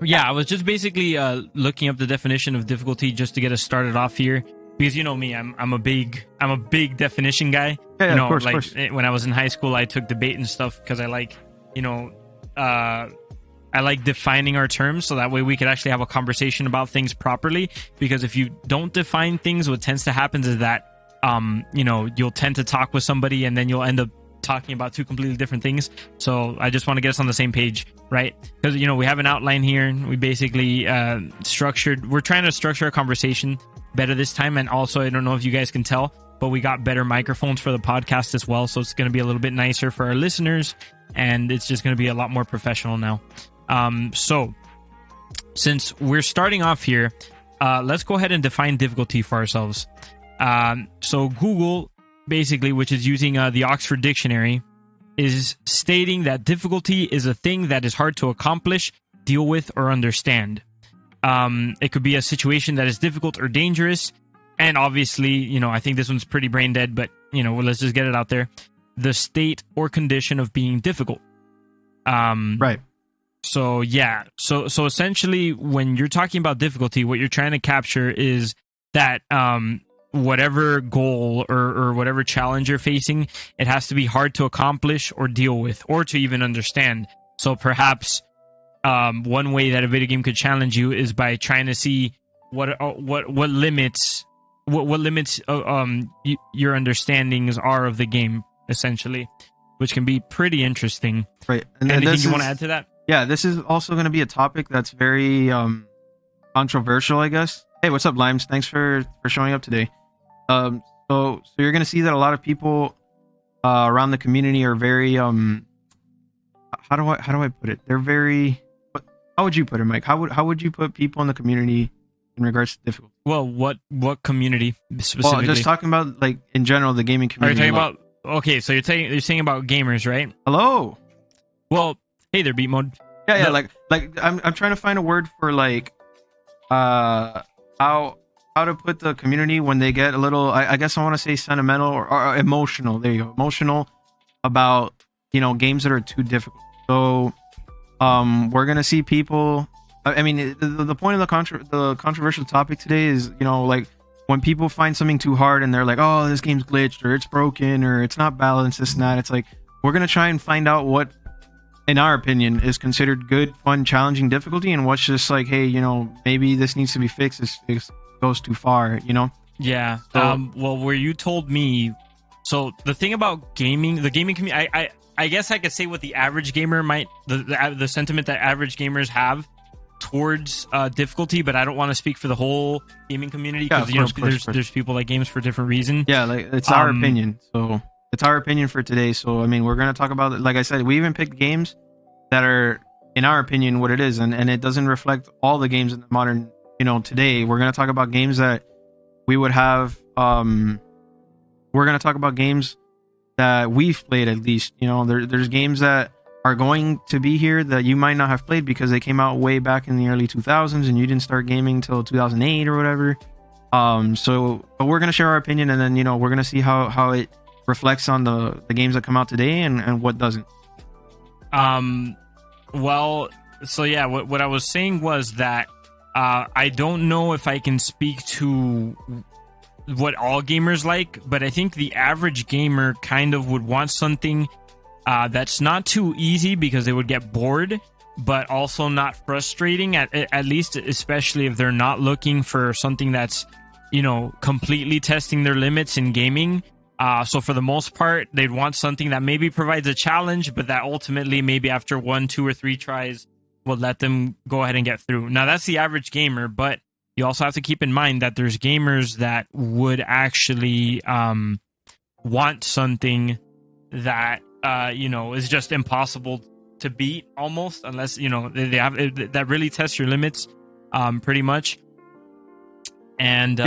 Yeah, I was just basically looking up the definition of difficulty just to get us started off here, because you know me, I'm a big definition guy. Yeah, you know, of course, like of course. when I was in high school, I took debate and stuff because I like, you know, I like defining our terms so that way we could actually have a conversation about things properly. Because if you don't define things, what tends to happen is that you know, you'll tend to talk with somebody and then you'll end up talking about two completely different things. So I just want to get us on the same page, right? Because, you know, we have an outline here. We basically we're trying to structure a conversation better this time. And also, I don't know if you guys can tell, but we got better microphones for the podcast as well. So it's going to be a little bit nicer for our listeners, and it's just going to be a lot more professional now. So since we're starting off here, let's go ahead and define difficulty for ourselves. So Google, basically, which is using the Oxford Dictionary, is stating that difficulty is a thing that is hard to accomplish, deal with, or understand. It could be a situation that is difficult or dangerous. And obviously, you know, I think this one's pretty brain dead, but, you know, let's just get it out there. The state or condition of being difficult. Right. So, yeah. So essentially, when you're talking about difficulty, what you're trying to capture is that whatever goal or whatever challenge you're facing, it has to be hard to accomplish or deal with or to even understand. So perhaps one way that a video game could challenge you is by trying to see what limits your understandings are of the game, essentially, which can be pretty interesting. Right. And anything you want to add to that? Yeah, this is also going to be a topic that's very controversial, I guess. Hey, what's up, Limes? Thanks for showing up today. So you're going to see that a lot of people around the community are very how do I put it? They're very, how would you put it, Mike? How would you put people in the community in regards to difficulty? Well, what community specifically? Well, just talking about, like, in general, the gaming community. Are you talking about? Okay, so you're saying about gamers, right? Hello. Well, hey there, Beat Mode. Yeah, like I'm trying to find a word for, like, how to put the community when they get a little, I guess I want to say sentimental or emotional. There you go, emotional about, you know, games that are too difficult. So we're gonna see people. I mean, the point of the controversial topic today is, you know, like, when people find something too hard and they're like, oh, this game's glitched or it's broken or it's not balanced, this and that. It's like, we're gonna try and find out what, in our opinion, is considered good, fun, challenging difficulty, and what's just like, hey, you know, maybe this needs to be fixed. This goes too far, you know? Yeah. So, well, where you told me, so the thing about gaming, the gaming community, I guess I could say what the average gamer might, the sentiment that average gamers have towards difficulty, but I don't want to speak for the whole gaming community, because there's people that games for different reasons. Yeah, like, it's our opinion. So it's our opinion for today. So I mean, we're gonna talk about it. Like I said, we even picked games that are, in our opinion, what it is, and it doesn't reflect all the games in the modern, you know, today. We're gonna talk about games that we would have. We're gonna talk about games that we've played, at least. You know, there's games that are going to be here that you might not have played because they came out way back in the early 2000s and you didn't start gaming till 2008 or whatever. But we're gonna share our opinion, and then, you know, we're gonna see how it reflects on the games that come out today and what doesn't. Well, so yeah, what I was saying was that I don't know if I can speak to what all gamers like, but I think the average gamer kind of would want something that's not too easy because they would get bored, but also not frustrating, at least, especially if they're not looking for something that's, you know, completely testing their limits in gaming. So for the most part, they'd want something that maybe provides a challenge, but that ultimately maybe after 1, 2, or 3 tries will let them go ahead and get through. Now, that's the average gamer, but you also have to keep in mind that there's gamers that would actually want something that you know, is just impossible to beat, almost, unless, you know, they have that really tests your limits, pretty much. And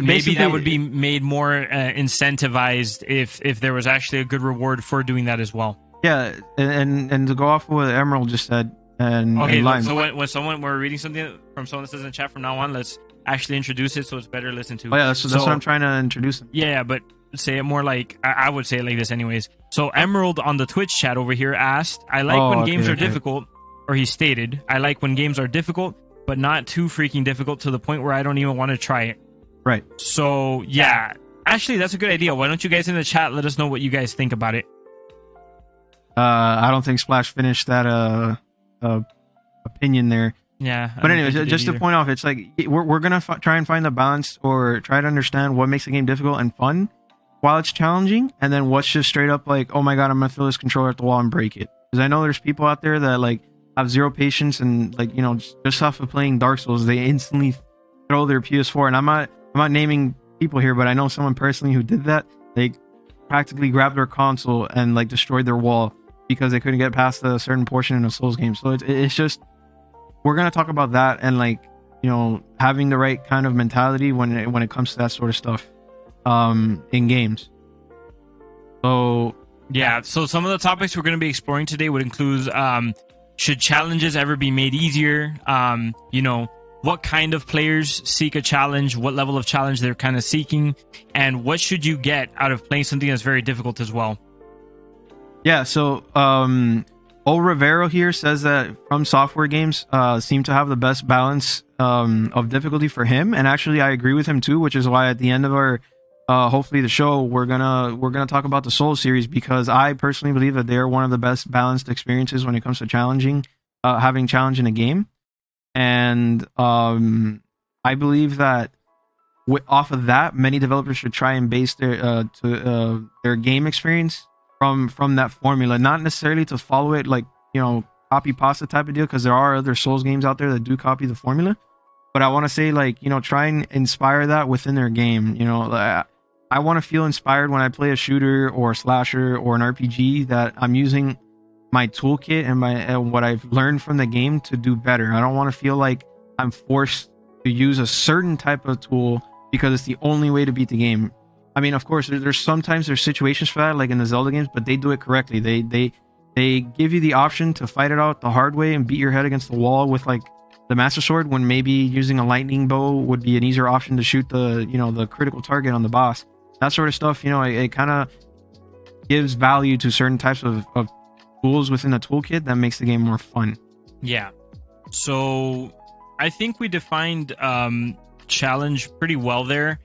maybe that would be made more incentivized if there was actually a good reward for doing that as well. Yeah, and to go off of what Emerald just said, and okay, and so when we're reading something from someone that says in the chat from now on, let's actually introduce it so it's better to listen to. Oh yeah, that's what I'm trying to introduce them. Yeah, but say it more like, I would say it like this anyways. So Emerald on the Twitch chat over here asked, I like when games are difficult, or he stated, I like when games are difficult, but not too freaking difficult to the point where I don't even want to try it. Right. So, yeah. Actually, that's a good idea. Why don't you guys in the chat let us know what you guys think about it? I don't think Splash finished that opinion there. Yeah. But anyways, just to point off, it's like we're gonna try and find the balance, or try to understand what makes a game difficult and fun while it's challenging, and then what's just straight up like, oh my god, I'm gonna throw this controller at the wall and break it. Because I know there's people out there that like have zero patience, and like, you know, just off of playing Dark Souls, they instantly throw their PS4. And I'm not naming people here, but I know someone personally who did that. They practically grabbed their console and like destroyed their wall because they couldn't get past a certain portion in a Souls game. So it's just, we're gonna talk about that, and like, you know, having the right kind of mentality when it comes to that sort of stuff in games. So yeah, so some of the topics we're going to be exploring today would include should challenges ever be made easier? You know, what kind of players seek a challenge, what level of challenge they're kind of seeking, and what should you get out of playing something that's very difficult as well. Yeah, so O Rivero here says that From Software games seem to have the best balance of difficulty for him, and actually I agree with him too, which is why at the end of our hopefully the show, we're gonna talk about the Souls series, because I personally believe that they're one of the best balanced experiences when it comes to having challenge in a game. And I believe that off of that, many developers should try and base their game experience from that formula, not necessarily to follow it like, you know, copy pasta type of deal, because there are other Souls games out there that do copy the formula. But I want to say, like, you know, try and inspire that within their game. You know, I want to feel inspired when I play a shooter or a slasher or an RPG, that I'm using my toolkit and what I've learned from the game to do better. I don't want to feel like I'm forced to use a certain type of tool because it's the only way to beat the game. I mean, of course, there's situations for that, like in the Zelda games, but they do it correctly. They give you the option to fight it out the hard way and beat your head against the wall with like the Master Sword, when maybe using a lightning bow would be an easier option to shoot the critical target on the boss. That sort of stuff, you know, it kind of gives value to certain types of tools within the toolkit that makes the game more fun. Yeah. So I think we defined challenge pretty well there.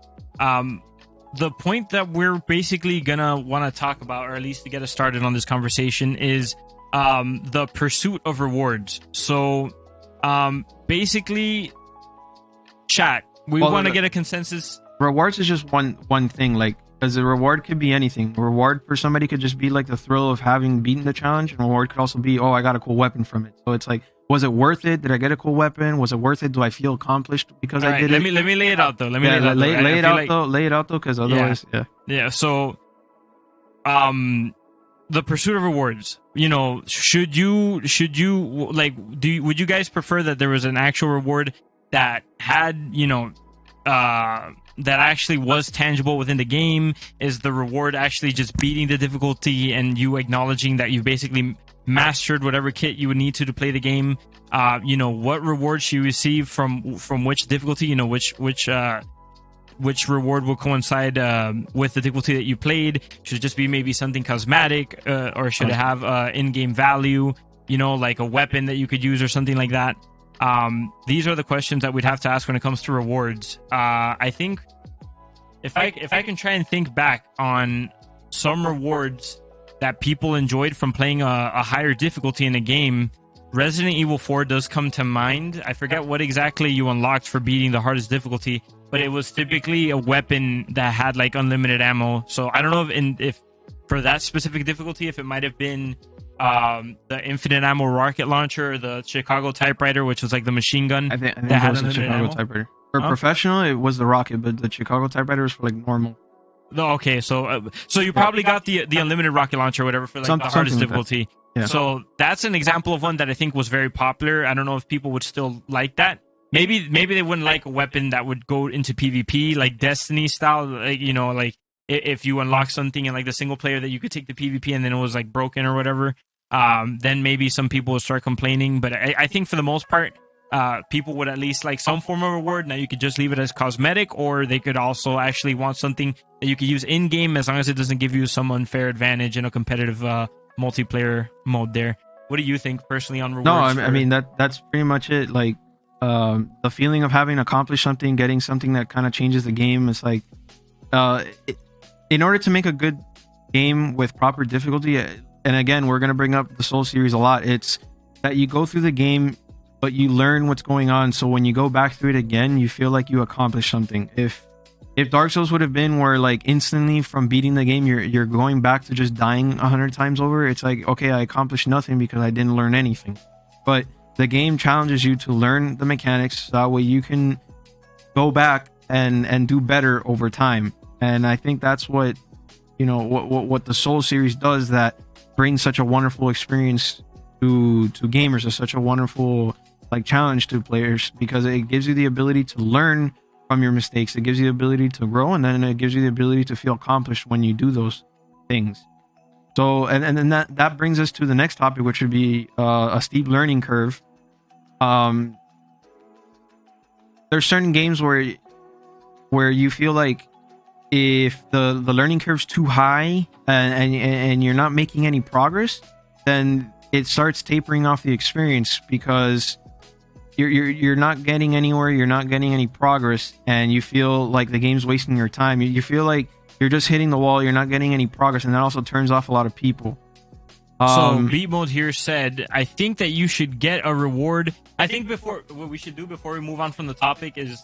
The point that we're basically gonna want to talk about, or at least to get us started on this conversation, is the pursuit of rewards. So basically, chat, we want to get a consensus. Rewards is just one thing, like, because the reward could be anything. A reward for somebody could just be like the thrill of having beaten the challenge, and a reward could also be, oh, I got a cool weapon from it. So it's like, was it worth it? Did I get a cool weapon? Was it worth it? Do I feel accomplished because I did it? Let me lay it out though. Lay it out though, because otherwise, yeah. So, the pursuit of rewards. You know, should you like? Would you guys prefer that there was an actual reward that had, you know, that actually was tangible within the game? Is the reward actually just beating the difficulty and you acknowledging that you basically mastered whatever kit you would need to play the game? You know, what reward should you receive from which difficulty? You know, which reward will coincide with the difficulty that you played? Should it just be maybe something cosmetic, or should it have in-game value? You know, like a weapon that you could use or something like that. These are the questions that we'd have to ask when it comes to rewards. I think if I can try and think back on some rewards that people enjoyed from playing a higher difficulty in a game, Resident Evil 4 does come to mind. I forget what exactly you unlocked for beating the hardest difficulty, but it was typically a weapon that had like unlimited ammo. So I don't know if for that specific difficulty, if it might have been the infinite ammo rocket launcher, or the Chicago typewriter, which was like the machine gun. I think it was the Chicago typewriter. For professional, it was the rocket, but the Chicago typewriter was for like normal. No, okay, so you probably got the unlimited rocket launcher or whatever for like the hardest difficulty. Yeah. So that's an example of one that I think was very popular. I don't know if people would still like that. Maybe they wouldn't like a weapon that would go into PvP, like Destiny style. Like, you know, like if you unlock something in like the single player that you could take to PvP and then it was like broken or whatever, then maybe some people would start complaining. But I think for the most part, people would at least like some form of reward. Now you could just leave it as cosmetic, or they could also actually want something that you could use in game, as long as it doesn't give you some unfair advantage in a competitive multiplayer mode there. what do you think personally on rewards? No, I mean that's pretty much it. Like the feeling of having accomplished something, getting something that kind of changes the game. It's like in order to make a good game with proper difficulty, and again, we're gonna bring up the Soul series a lot. It's that you go through the game, but you learn what's going on. So when you go back through it again, you feel like you accomplished something. If Dark Souls would have been where like instantly from beating the game, you're going back to just dying 100 times over, it's like, okay, I accomplished nothing because I didn't learn anything. But the game challenges you to learn the mechanics, so that way you can go back and do better over time. And I think that's what, you know, what the Soul series does, that brings such a wonderful experience to gamers, is such a wonderful like challenge to players, because it gives you the ability to learn from your mistakes, it gives you the ability to grow, and then it gives you the ability to feel accomplished when you do those things. So and then that brings us to the next topic, which would be a steep learning curve. There's certain games where you feel like if the learning curve's too high and you're not making any progress, then it starts tapering off the experience, because you're not getting anywhere, you're not getting any progress, and you feel like the game's wasting your time. You feel like you're just hitting the wall, you're not getting any progress, and that also turns off a lot of people. So Beat Mode here said, I think that you should get a reward. I think what we should do before we move on from the topic is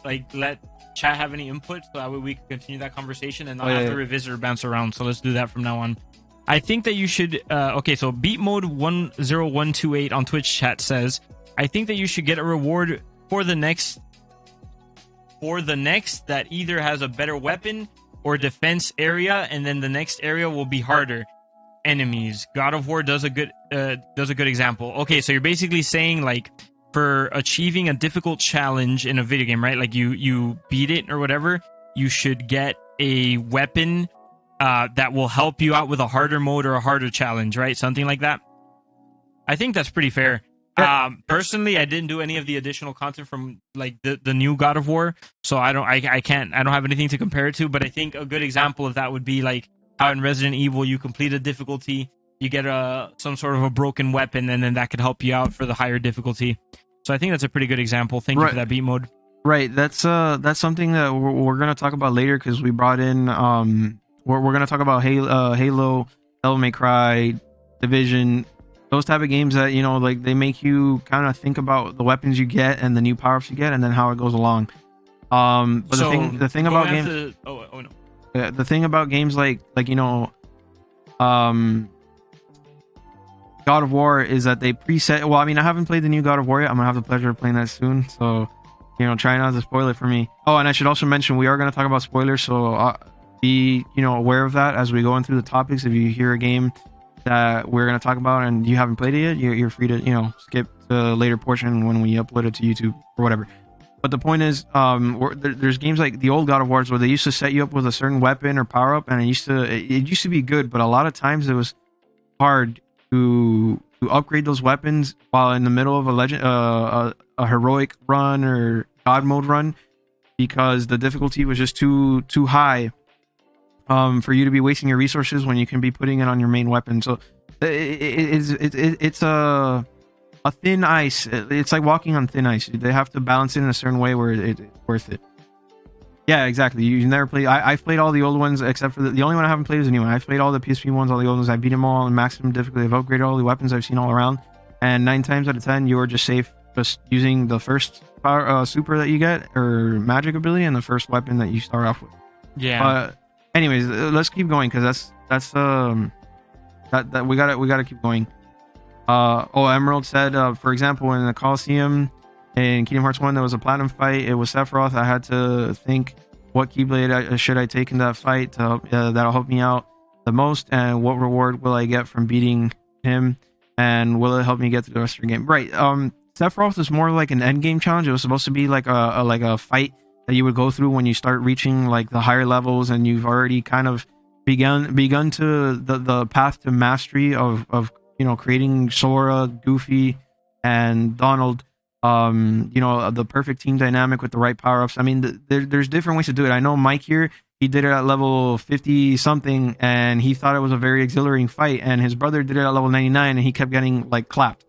like let chat have any input, so that way we can continue that conversation and not have to revisit or bounce around. So let's do that from now on. I think that you should okay, so Beat Mode 10128 on Twitch chat says, I think that you should get a reward for the next that either has a better weapon or defense area, and then the next area will be harder enemies. God of War does a good example. Okay, so you're basically saying like for achieving a difficult challenge in a video game, right? Like you beat it or whatever, you should get a weapon that will help you out with a harder mode or a harder challenge, right? Something like that. I think that's pretty fair. Personally, I didn't do any of the additional content from like the new God of War, so I don't have anything to compare it to. But I think a good example of that would be like how in Resident Evil you complete a difficulty, you get some sort of a broken weapon, and then that could help you out for the higher difficulty. So I think that's a pretty good example. Thank you for that, Beat Mode. Right, that's something that we're gonna talk about later, because we brought in we're gonna talk about Halo, Devil May Cry, Division. Those type of games that, you know, like they make you kind of think about the weapons you get and the new power-ups you get, and then how it goes along. But so the thing about games, the thing about games like you know, God of War is that they preset. Well, I mean, I haven't played the new God of War yet. I'm gonna have the pleasure of playing that soon. So, you know, try not to spoil it for me. Oh, and I should also mention we are gonna talk about spoilers, so be, you know, aware of that as we go in through the topics. If you hear a game that we're going to talk about and you haven't played it yet, you're free to, you know, skip the later portion when we upload it to YouTube or whatever. But the point is, there's games like the old God of Wars where they used to set you up with a certain weapon or power up, and it used to be good, but a lot of times it was hard to upgrade those weapons while in the middle of a heroic run or God mode run, because the difficulty was just too high for you to be wasting your resources when you can be putting it on your main weapon. So it's a thin ice. It's like walking on thin ice. They have to balance it in a certain way where it's worth it. Yeah, exactly. You never play. I've played all the old ones except for the only one I haven't played is the new one. I've played all the PSP ones, all the old ones. I beat them all in maximum difficulty. I've upgraded all the weapons I've seen all around, and 9 times out of 10 you're just safe just using the first power super that you get or magic ability and the first weapon that you start off with. Yeah. Anyways, let's keep going, because that's that we gotta keep going. Emerald said, for example, in the Coliseum in Kingdom Hearts 1, there was a platinum fight. It was Sephiroth. I had to think, what Keyblade should I take in that fight to help, that'll help me out the most, and what reward will I get from beating him, and will it help me get through the rest of the game? Right. Sephiroth is more like an end game challenge. It was supposed to be like a fight that you would go through when you start reaching like the higher levels, and you've already kind of begun to the path to mastery of you know, creating Sora, Goofy, and Donald. You know, the perfect team dynamic with the right power-ups. I mean, there's different ways to do it. I know Mike here, he did it at level 50 something, and he thought it was a very exhilarating fight. And his brother did it at level 99, and he kept getting like clapped.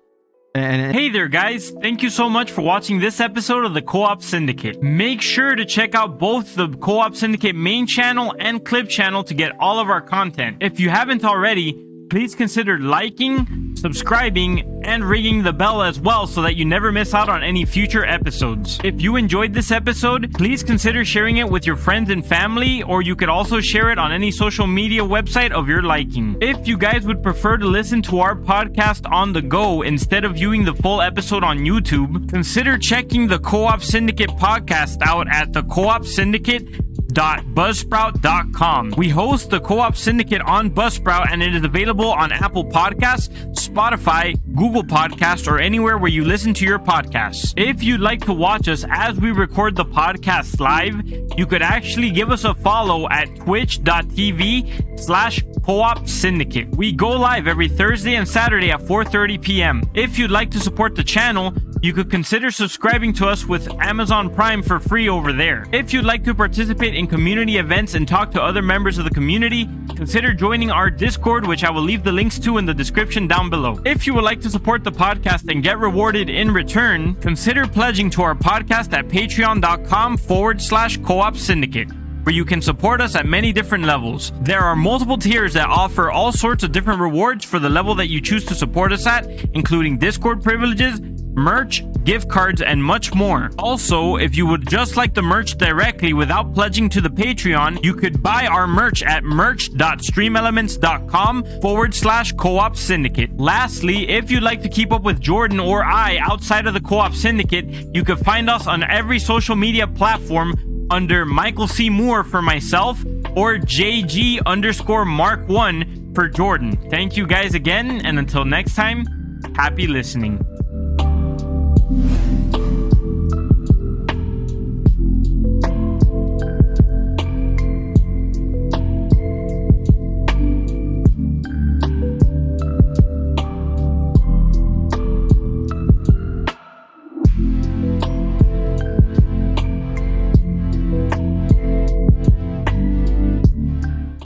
Hey there guys, thank you so much for watching this episode of the Co-op Syndicate. Make sure to check out both the Co-op Syndicate main channel and clip channel to get all of our content. If you haven't already, please consider liking, subscribing, and ringing the bell as well so that you never miss out on any future episodes. If you enjoyed this episode, please consider sharing it with your friends and family, or you could also share it on any social media website of your liking. If you guys would prefer to listen to our podcast on the go instead of viewing the full episode on YouTube, consider checking the Co-op Syndicate podcast out at TheCo-OpSyndicate.buzzsprout.com. We host the Co-op Syndicate on Buzzsprout, and it is available on Apple Podcasts, Spotify, Google Podcasts, or anywhere where you listen to your podcasts. If you'd like to watch us as we record the podcast live, you could actually give us a follow at twitch.tv/Co-op Syndicate. We go live every Thursday and Saturday at 4:30 p.m. If you'd like to support the channel, you could consider subscribing to us with Amazon Prime for free over there. If you'd like to participate in community events and talk to other members of the community, consider joining our Discord, which I will leave the links to in the description down below. If you would like to support the podcast and get rewarded in return, consider pledging to our podcast at patreon.com/Co-op Syndicate, where you can support us at many different levels. There are multiple tiers that offer all sorts of different rewards for the level that you choose to support us at, including Discord privileges, merch, gift cards, and much more. Also, if you would just like the merch directly without pledging to the Patreon, you could buy our merch at merch.streamelements.com/Co-op Syndicate. Lastly, if you'd like to keep up with Jordan or I outside of the Co-op Syndicate, you can find us on every social media platform under Michael C. Moore for myself or JG_Mark1 for Jordan. Thank you guys again, and until next time, happy listening.